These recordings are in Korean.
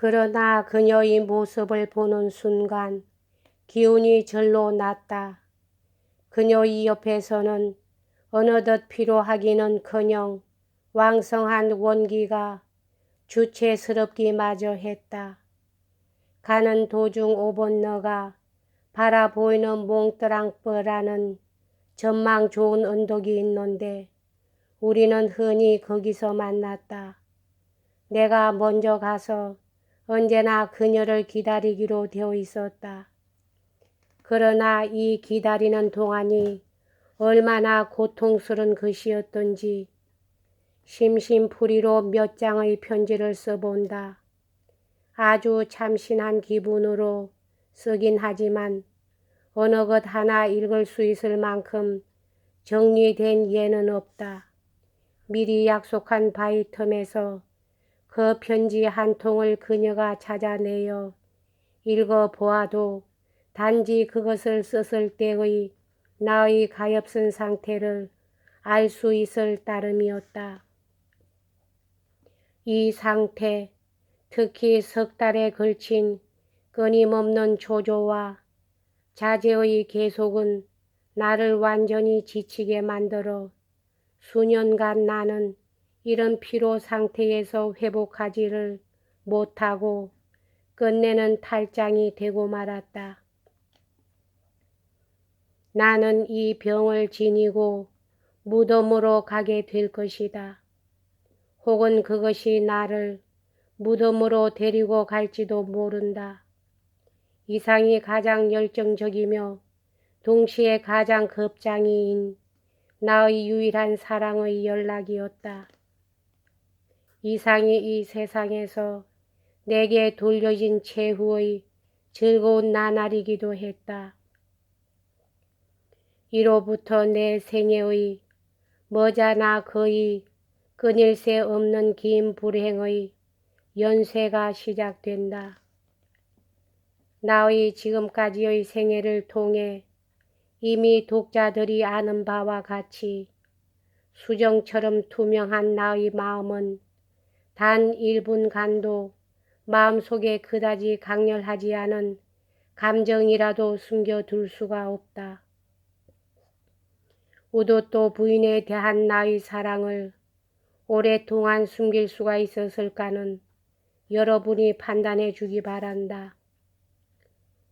그러나 그녀의 모습을 보는 순간 기운이 절로 났다. 그녀의 옆에서는 어느덧 피로하기는커녕 왕성한 원기가 주체스럽기마저 했다. 가는 도중 오번너가 바라보이는 몽뜨랑벌하는 전망 좋은 언덕이 있는데 우리는 흔히 거기서 만났다. 내가 먼저 가서 언제나 그녀를 기다리기로 되어 있었다. 그러나 이 기다리는 동안이 얼마나 고통스러운 것이었던지 심심풀이로 몇 장의 편지를 써본다. 아주 참신한 기분으로 쓰긴 하지만 어느 것 하나 읽을 수 있을 만큼 정리된 예는 없다. 미리 약속한 바의 틈에서 그 편지 한 통을 그녀가 찾아내어 읽어보아도 단지 그것을 썼을 때의 나의 가엾은 상태를 알 수 있을 따름이었다. 이 상태, 특히 석 달에 걸친 끊임없는 조조와 자제의 계속은 나를 완전히 지치게 만들어 수년간 나는 이런 피로 상태에서 회복하지를 못하고 끝내는 탈장이 되고 말았다. 나는 이 병을 지니고 무덤으로 가게 될 것이다. 혹은 그것이 나를 무덤으로 데리고 갈지도 모른다. 이상이 가장 열정적이며 동시에 가장 겁장이인 나의 유일한 사랑의 연락이었다. 이상이 이 세상에서 내게 돌려진 최후의 즐거운 나날이기도 했다. 이로부터 내 생애의 머자나 거의 끊일 새 없는 긴 불행의 연쇄가 시작된다. 나의 지금까지의 생애를 통해 이미 독자들이 아는 바와 같이 수정처럼 투명한 나의 마음은 단 1분간도 마음속에 그다지 강렬하지 않은 감정이라도 숨겨둘 수가 없다. 우도또 부인에 대한 나의 사랑을 오랫동안 숨길 수가 있었을까는 여러분이 판단해 주기 바란다.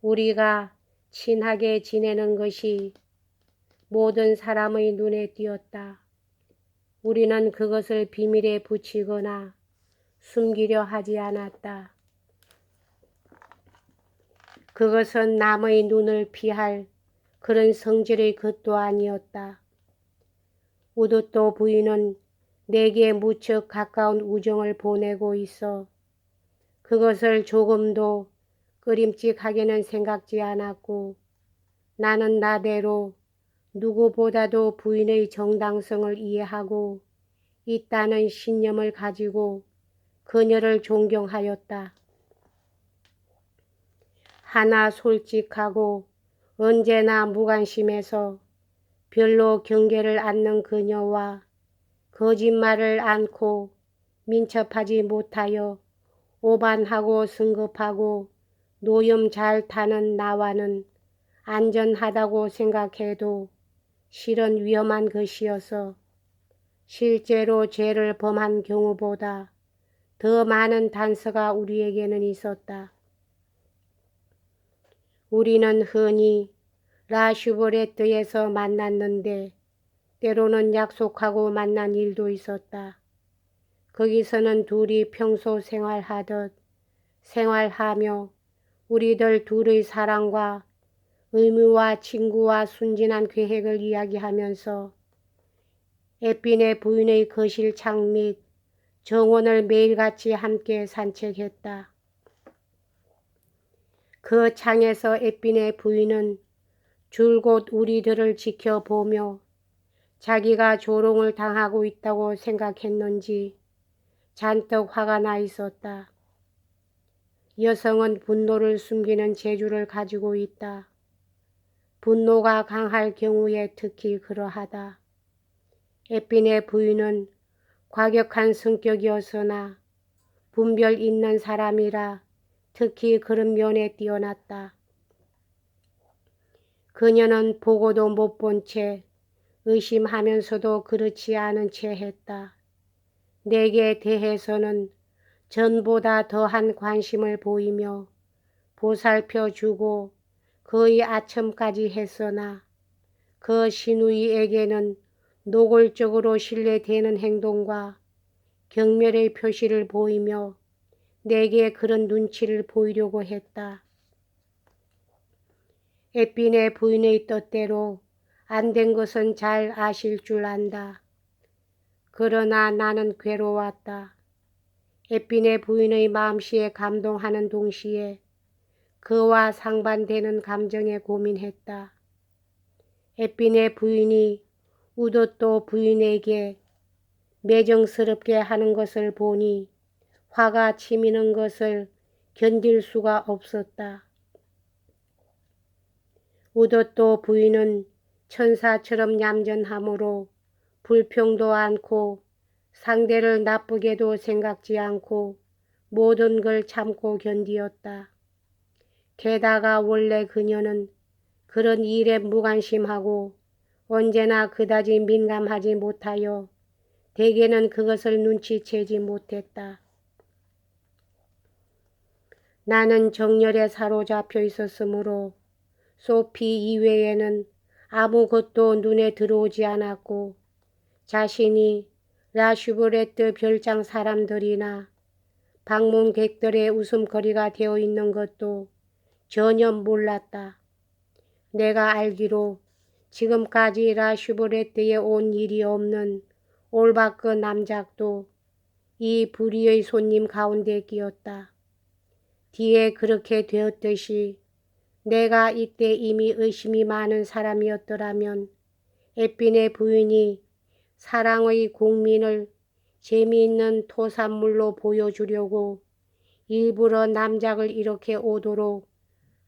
우리가 친하게 지내는 것이 모든 사람의 눈에 띄었다. 우리는 그것을 비밀에 붙이거나 숨기려 하지 않았다. 그것은 남의 눈을 피할 그런 성질의 것도 아니었다. 우도또 부인은 내게 무척 가까운 우정을 보내고 있어 그것을 조금도 꺼림칙하게는 생각지 않았고 나는 나대로 누구보다도 부인의 정당성을 이해하고 있다는 신념을 가지고 그녀를 존경하였다. 하나 솔직하고 언제나 무관심해서 별로 경계를 않는 그녀와 거짓말을 않고 민첩하지 못하여 오반하고 성급하고 노염 잘 타는 나와는 안전하다고 생각해도 실은 위험한 것이어서 실제로 죄를 범한 경우보다 더 많은 단서가 우리에게는 있었다. 우리는 흔히 라슈브레트에서 만났는데 때로는 약속하고 만난 일도 있었다. 거기서는 둘이 평소 생활하듯 생활하며 우리들 둘의 사랑과 의무와 친구와 순진한 계획을 이야기하면서 에핀의 부인의 거실 창 및 정원을 매일같이 함께 산책했다. 그 창에서 에핀의 부인은 줄곧 우리들을 지켜보며 자기가 조롱을 당하고 있다고 생각했는지 잔뜩 화가 나 있었다. 여성은 분노를 숨기는 재주를 가지고 있다. 분노가 강할 경우에 특히 그러하다. 에핀의 부인은 과격한 성격이었으나 분별 있는 사람이라 특히 그런 면에 뛰어났다. 그녀는 보고도 못 본 채 의심하면서도 그렇지 않은 채 했다. 내게 대해서는 전보다 더한 관심을 보이며 보살펴주고 거의 아첨까지 했으나 그 시누이에게는 노골적으로 신뢰되는 행동과 경멸의 표시를 보이며 내게 그런 눈치를 보이려고 했다. 애빈의 부인의 뜻대로 안 된 것은 잘 아실 줄 안다. 그러나 나는 괴로웠다. 애빈의 부인의 마음씨에 감동하는 동시에 그와 상반되는 감정에 고민했다. 애빈의 부인이 우도또 부인에게 매정스럽게 하는 것을 보니 화가 치미는 것을 견딜 수가 없었다. 우도또 부인은 천사처럼 얌전하므로 불평도 않고 상대를 나쁘게도 생각지 않고 모든 걸 참고 견디었다. 게다가 원래 그녀는 그런 일에 무관심하고 언제나 그다지 민감하지 못하여 대개는 그것을 눈치채지 못했다. 나는 정열에 사로잡혀 있었으므로 소피 이외에는 아무것도 눈에 들어오지 않았고 자신이 라슈브레트 별장 사람들이나 방문객들의 웃음거리가 되어 있는 것도 전혀 몰랐다. 내가 알기로 지금까지 라슈브레트에 온 일이 없는 올바크 남작도 이 불의의 손님 가운데 끼었다. 뒤에 그렇게 되었듯이 내가 이때 이미 의심이 많은 사람이었더라면 애빈의 부인이 사랑의 국민을 재미있는 토산물로 보여주려고 일부러 남작을 이렇게 오도록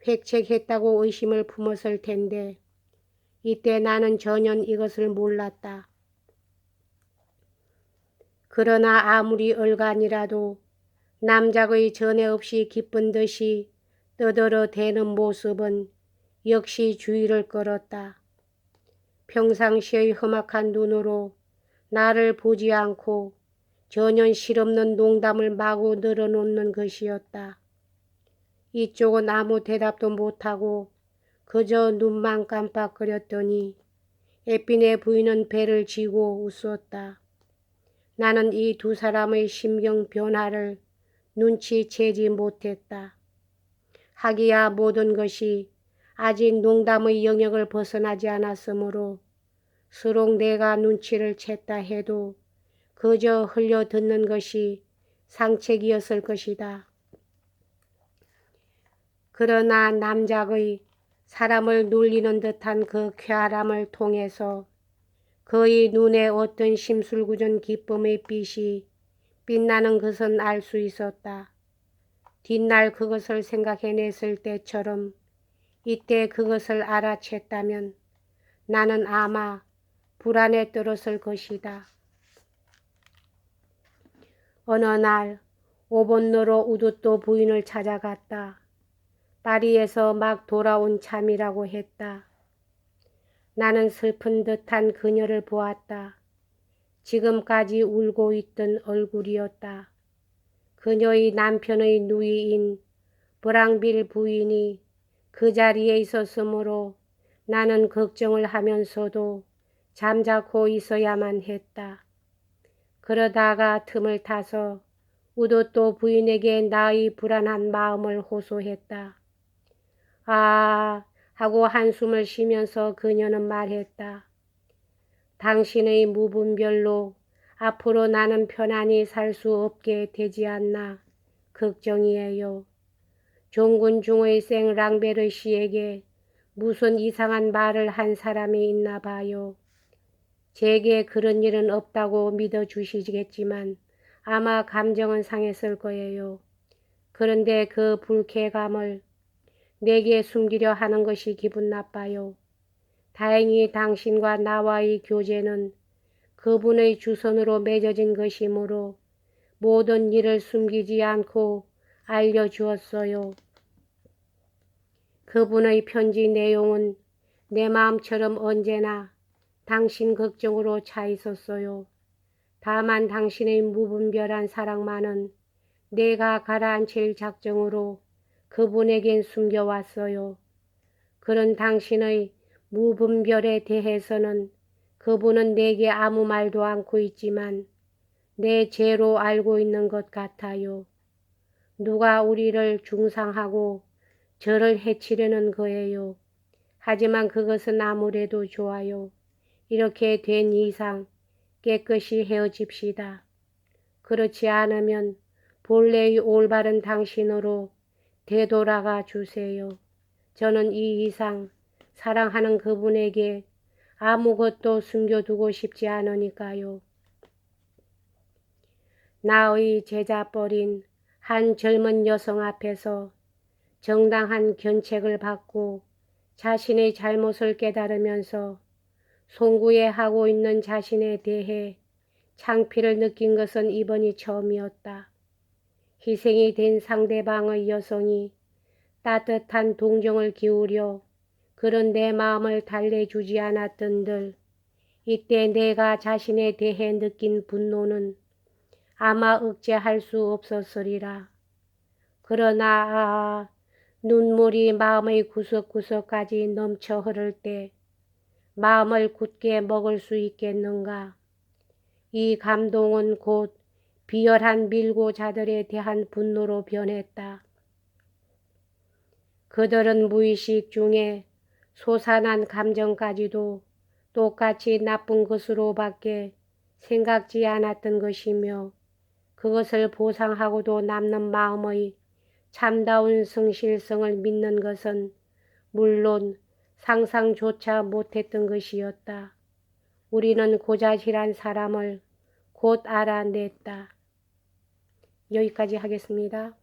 획책했다고 의심을 품었을 텐데 이때 나는 전혀 이것을 몰랐다. 그러나 아무리 얼간이라도 남작의 전에 없이 기쁜 듯이 떠들어대는 모습은 역시 주의를 끌었다. 평상시의 험악한 눈으로 나를 보지 않고 전혀 실없는 농담을 마구 늘어놓는 것이었다. 이쪽은 아무 대답도 못하고 그저 눈만 깜빡거렸더니 애빈의 부인은 배를 쥐고 웃었다. 나는 이 두 사람의 심경 변화를 눈치채지 못했다. 하기야 모든 것이 아직 농담의 영역을 벗어나지 않았으므로 수록 내가 눈치를 챘다 해도 그저 흘려듣는 것이 상책이었을 것이다. 그러나 남작의 사람을 놀리는 듯한 그 쾌활함을 통해서 그의 눈에 어떤 심술궂은 기쁨의 빛이 빛나는 것은 알 수 있었다. 뒷날 그것을 생각해냈을 때처럼 이때 그것을 알아챘다면 나는 아마 불안에 떨었을 것이다. 어느 날 오본너로 우두또 부인을 찾아갔다. 파리에서 막 돌아온 참이라고 했다. 나는 슬픈 듯한 그녀를 보았다. 지금까지 울고 있던 얼굴이었다. 그녀의 남편의 누이인 브랑빌 부인이 그 자리에 있었으므로 나는 걱정을 하면서도 잠자코 있어야만 했다. 그러다가 틈을 타서 우도또 부인에게 나의 불안한 마음을 호소했다. 아 하고 한숨을 쉬면서 그녀는 말했다. 당신의 무분별로 앞으로 나는 편안히 살 수 없게 되지 않나 걱정이에요. 종군 중의 생랑베르 씨에게 무슨 이상한 말을 한 사람이 있나 봐요. 제게 그런 일은 없다고 믿어주시겠지만 아마 감정은 상했을 거예요. 그런데 그 불쾌감을 내게 숨기려 하는 것이 기분 나빠요. 다행히 당신과 나와의 교제는 그분의 주선으로 맺어진 것이므로 모든 일을 숨기지 않고 알려주었어요. 그분의 편지 내용은 내 마음처럼 언제나 당신 걱정으로 차 있었어요. 다만 당신의 무분별한 사랑만은 내가 가라앉힐 작정으로 그분에겐 숨겨왔어요. 그런 당신의 무분별에 대해서는 그분은 내게 아무 말도 않고 있지만 내 죄로 알고 있는 것 같아요. 누가 우리를 중상하고 저를 해치려는 거예요. 하지만 그것은 아무래도 좋아요. 이렇게 된 이상 깨끗이 헤어집시다. 그렇지 않으면 본래의 올바른 당신으로 되돌아가 주세요. 저는 이 이상 사랑하는 그분에게 아무것도 숨겨두고 싶지 않으니까요. 나의 제자뻘인 한 젊은 여성 앞에서 정당한 견책을 받고 자신의 잘못을 깨달으면서 송구해하고 있는 자신에 대해 창피를 느낀 것은 이번이 처음이었다. 희생이 된 상대방의 여성이 따뜻한 동정을 기울여 그런 내 마음을 달래주지 않았던들 이때 내가 자신에 대해 느낀 분노는 아마 억제할 수 없었으리라. 그러나 눈물이 마음의 구석구석까지 넘쳐 흐를 때 마음을 굳게 먹을 수 있겠는가. 이 감동은 곧 비열한 밀고자들에 대한 분노로 변했다. 그들은 무의식 중에 솟아난 감정까지도 똑같이 나쁜 것으로밖에 생각지 않았던 것이며 그것을 보상하고도 남는 마음의 참다운 성실성을 믿는 것은 물론 상상조차 못했던 것이었다. 우리는 고자질한 사람을 곧 알아냈다. 여기까지 하겠습니다.